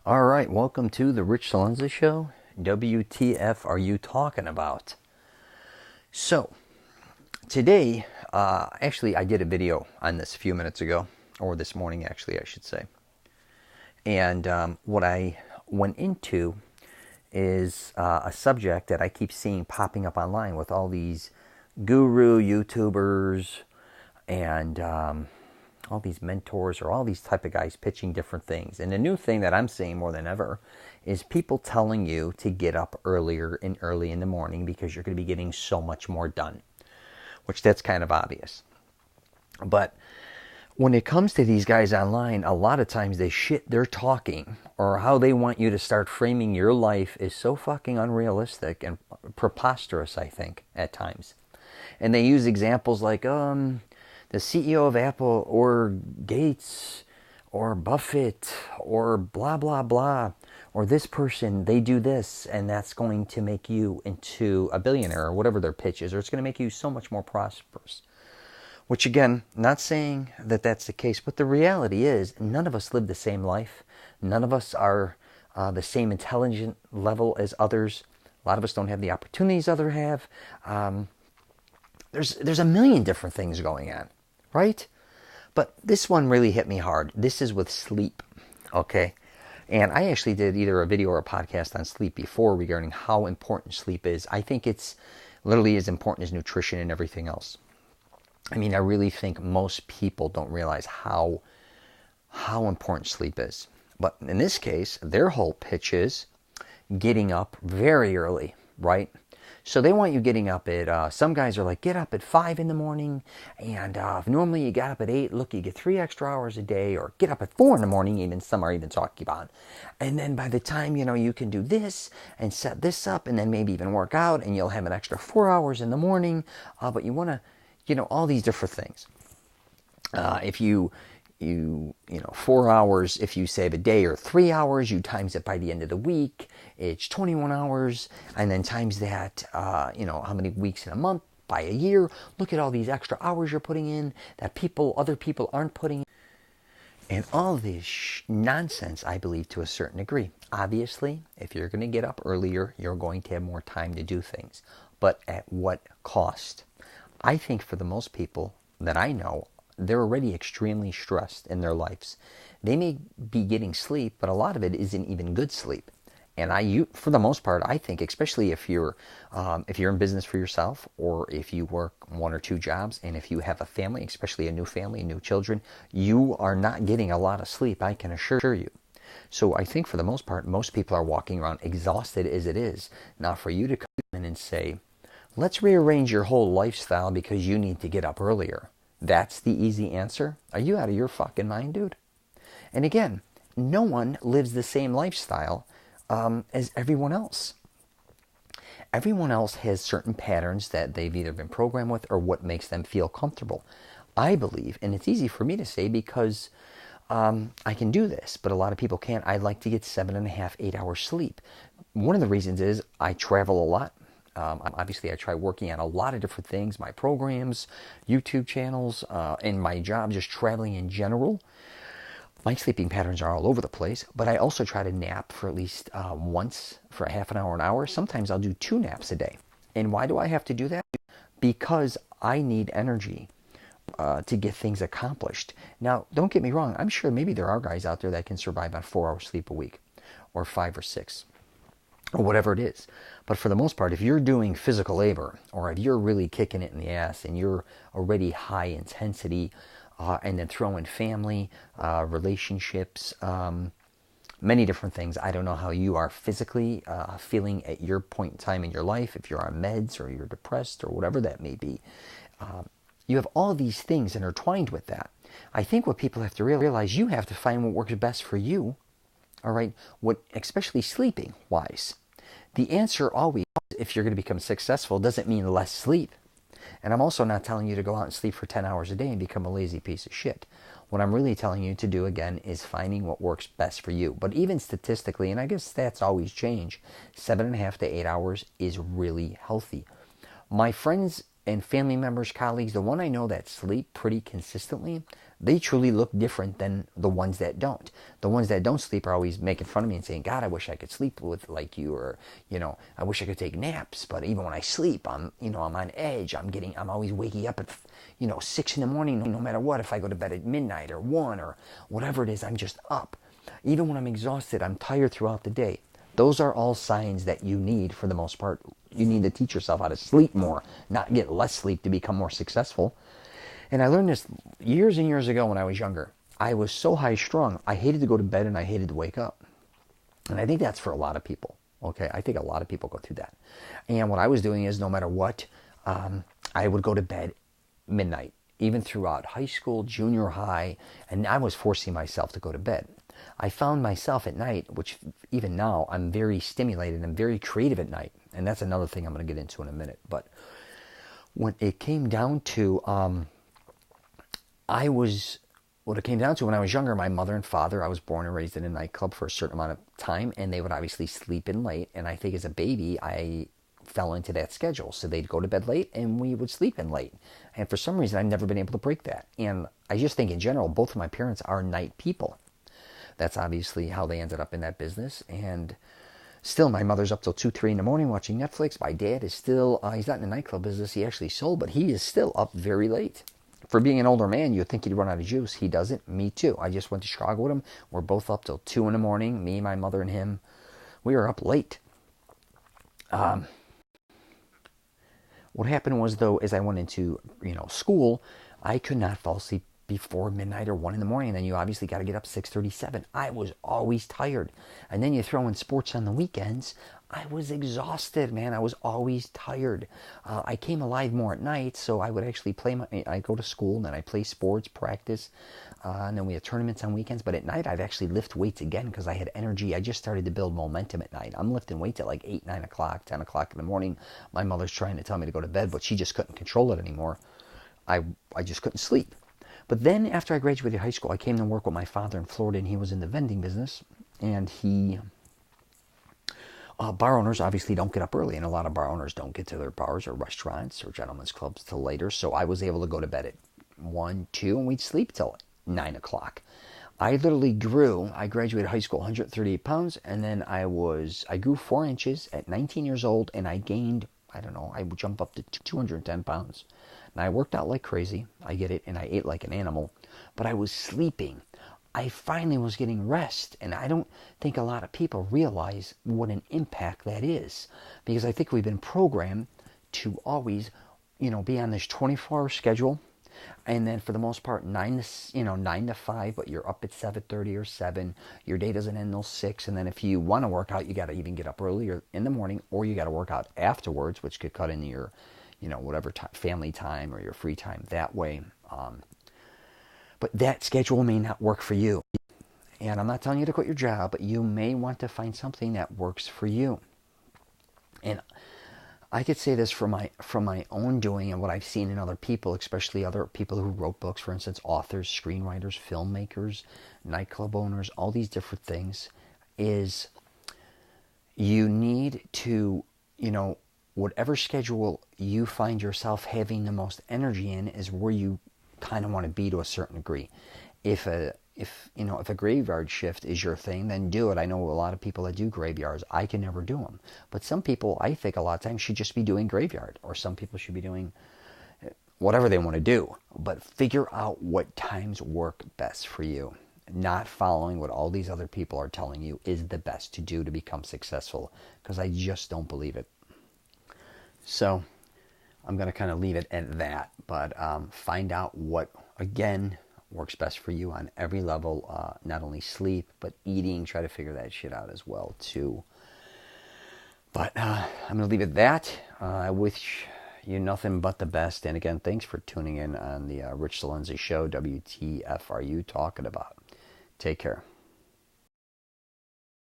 All right, welcome to the Rich CELENZA Show. WTF are you talking about? So, today, actually, I did a video on this a few minutes ago, or this morning, actually, I should say. And what I went into is a subject that I keep seeing popping up online with all these guru YouTubers and all these mentors or all these type of guys pitching different things. And the new thing that I'm seeing more than ever is people telling you to get up earlier and early in the morning because you're going to be getting so much more done, which that's kind of obvious. But when it comes to these guys online, a lot of times they shit they're talking or how they want you to start framing your life is so fucking unrealistic and preposterous, I think, at times. And they use examples like, the CEO of Apple or Gates or Buffett or blah, blah, blah, or this person, they do this and that's going to make you into a billionaire or whatever their pitch is, or it's going to make you so much more prosperous. Which again, not saying that that's the case, but the reality is none of us live the same life. None of us are the same intelligent level as others. A lot of us don't have the opportunities others have. There's a million different things going on. Right? But this one really hit me hard. This is with sleep. Okay? And I actually did either a video or a podcast on sleep before regarding how important sleep is. I think it's literally as important as nutrition and everything else. I mean, I really think most people don't realize how important sleep is. But in this case, their whole pitch is getting up very early, right? So they want you getting up at, some guys are like, get up at 5 in the morning, and if normally you got up at 8, look, you get 3 extra hours a day, or get up at 4 in the morning, even some are even talking about. And then by the time, you can do this, and set this up, and then maybe even work out, and you'll have an extra 4 hours in the morning, but you want to, all these different things. If you 4 hours, if you save a day, or 3 hours, you times it by the end of the week, it's 21 hours, and then times that, how many weeks in a month, by a year. Look at all these extra hours you're putting in that other people aren't putting in. And all this nonsense, I believe, to a certain degree. Obviously, if you're going to get up earlier, you're going to have more time to do things. But at what cost? I think for the most people that I know, they're already extremely stressed in their lives. They may be getting sleep, but a lot of it isn't even good sleep. And for the most part, I think, especially if you're in business for yourself, or if you work 1 or 2 jobs, and if you have a family, especially a new family, new children, you are not getting a lot of sleep, I can assure you. So I think for the most part, most people are walking around exhausted as it is. Now for you to come in and say, let's rearrange your whole lifestyle because you need to get up earlier. That's the easy answer? Are you out of your fucking mind, dude? And again, no one lives the same lifestyle as everyone else. Everyone else has certain patterns that they've either been programmed with or what makes them feel comfortable. I believe, and it's easy for me to say because I can do this, but a lot of people can't. I like to get 7.5, 8 hours sleep. One of the reasons is I travel a lot. Obviously, I try working on a lot of different things, my programs, YouTube channels, and my job, just traveling in general. My sleeping patterns are all over the place, but I also try to nap for at least once for a half an hour. Sometimes I'll do 2 naps a day. And why do I have to do that? Because I need energy to get things accomplished. Now, don't get me wrong. I'm sure maybe there are guys out there that can survive on 4 hours sleep a week, or 5 or 6. Or whatever it is. But for the most part, if you're doing physical labor, or if you're really kicking it in the ass and you're already high intensity, and then throw in family, relationships, many different things. I don't know how you are physically feeling at your point in time in your life, if you're on meds or you're depressed or whatever that may be. You have all these things intertwined with that. I think what people have to realize, you have to find what works best for you. All right, especially sleeping wise. The answer always, if you're going to become successful, doesn't mean less sleep. And I'm also not telling you to go out and sleep for 10 hours a day and become a lazy piece of shit. What I'm really telling you to do, again, is finding what works best for you. But even statistically, and I guess stats always change, 7.5 to 8 hours is really healthy. My friends and family members, colleagues, the one I know that sleep pretty consistently, they truly look different than the ones that don't. The ones that don't sleep are always making fun of me and saying, God, I wish I could sleep with like you, or, I wish I could take naps, but even when I sleep, I'm on edge. I'm always waking up at, 6 in the morning, no matter what. If I go to bed at midnight or 1 or whatever it is, I'm just up. Even when I'm exhausted, I'm tired throughout the day. Those are all signs that you need, for the most part. You need to teach yourself how to sleep more, not get less sleep to become more successful. And I learned this years and years ago when I was younger. I was so high strung, I hated to go to bed and I hated to wake up. And I think that's for a lot of people. Okay, I think a lot of people go through that. And what I was doing is, no matter what, I would go to bed midnight, even throughout high school, junior high, and I was forcing myself to go to bed. I found myself at night, which even now, I'm very stimulated and very creative at night. And that's another thing I'm going to get into in a minute. But when it came down to, what it came down to when I was younger, my mother and father, I was born and raised in a nightclub for a certain amount of time, and they would obviously sleep in late. And I think as a baby, I fell into that schedule. So they'd go to bed late and we would sleep in late. And for some reason, I've never been able to break that. And I just think in general, both of my parents are night people. That's obviously how they ended up in that business. And still, my mother's up till 2, 3 in the morning watching Netflix. My dad is still, he's not in the nightclub business. He actually sold, but he is still up very late. For being an older man, you'd think he'd run out of juice. He doesn't. Me too. I just went to Chicago with him. We're both up till 2 in the morning. Me, my mother, and him. We were up late. What happened was, though, as I went into, school, I could not fall asleep before midnight or 1 in the morning. And then you obviously got to get up 6:37. I was always tired. And then you throw in sports on the weekends. I was exhausted, man. I was always tired. I came alive more at night, so I would actually I go to school, and then I play sports, practice, and then we had tournaments on weekends. But at night, I'd actually lift weights again because I had energy. I just started to build momentum at night. I'm lifting weights at like 8, 9 o'clock, 10 o'clock in the morning. My mother's trying to tell me to go to bed, but she just couldn't control it anymore. I just couldn't sleep. But then after I graduated high school, I came to work with my father in Florida, and he was in the vending business, and bar owners obviously don't get up early, and a lot of bar owners don't get to their bars or restaurants or gentlemen's clubs till later. So I was able to go to bed at 1, 2, and we'd sleep till 9 o'clock. I literally grew. I graduated high school 138 pounds, and then I grew 4 inches at 19 years old, and I gained, I would jump up to 210 pounds. And I worked out like crazy. I get it, and I ate like an animal, but I was sleeping. I finally was getting rest, and I don't think a lot of people realize what an impact that is, because I think we've been programmed to always, be on this 24-hour schedule, and then for the most part 9 to 5, but you're up at 7:30 or 7. Your day doesn't end till 6, and then if you want to work out, you got to even get up earlier in the morning, or you got to work out afterwards, which could cut into your, whatever family time or your free time that way. But that schedule may not work for you. And I'm not telling you to quit your job, but you may want to find something that works for you. And I could say this from my own doing and what I've seen in other people, especially other people who wrote books, for instance, authors, screenwriters, filmmakers, nightclub owners, all these different things, is you need to, whatever schedule you find yourself having the most energy in is where you kind of want to be to a certain degree. If a graveyard shift is your thing, then do it. I know a lot of people that do graveyards. I can never do them. But some people, I think a lot of times, should just be doing graveyard, or some people should be doing whatever they want to do. But figure out what times work best for you. Not following what all these other people are telling you is the best to do to become successful, because I just don't believe it. So I'm going to kind of leave it at that, but find out what, again, works best for you on every level, not only sleep, but eating. Try to figure that shit out as well, too. But I'm going to leave it at that. I wish you nothing but the best. And again, thanks for tuning in on the Rich CELENZA Show. WTF are you talking about? Take care.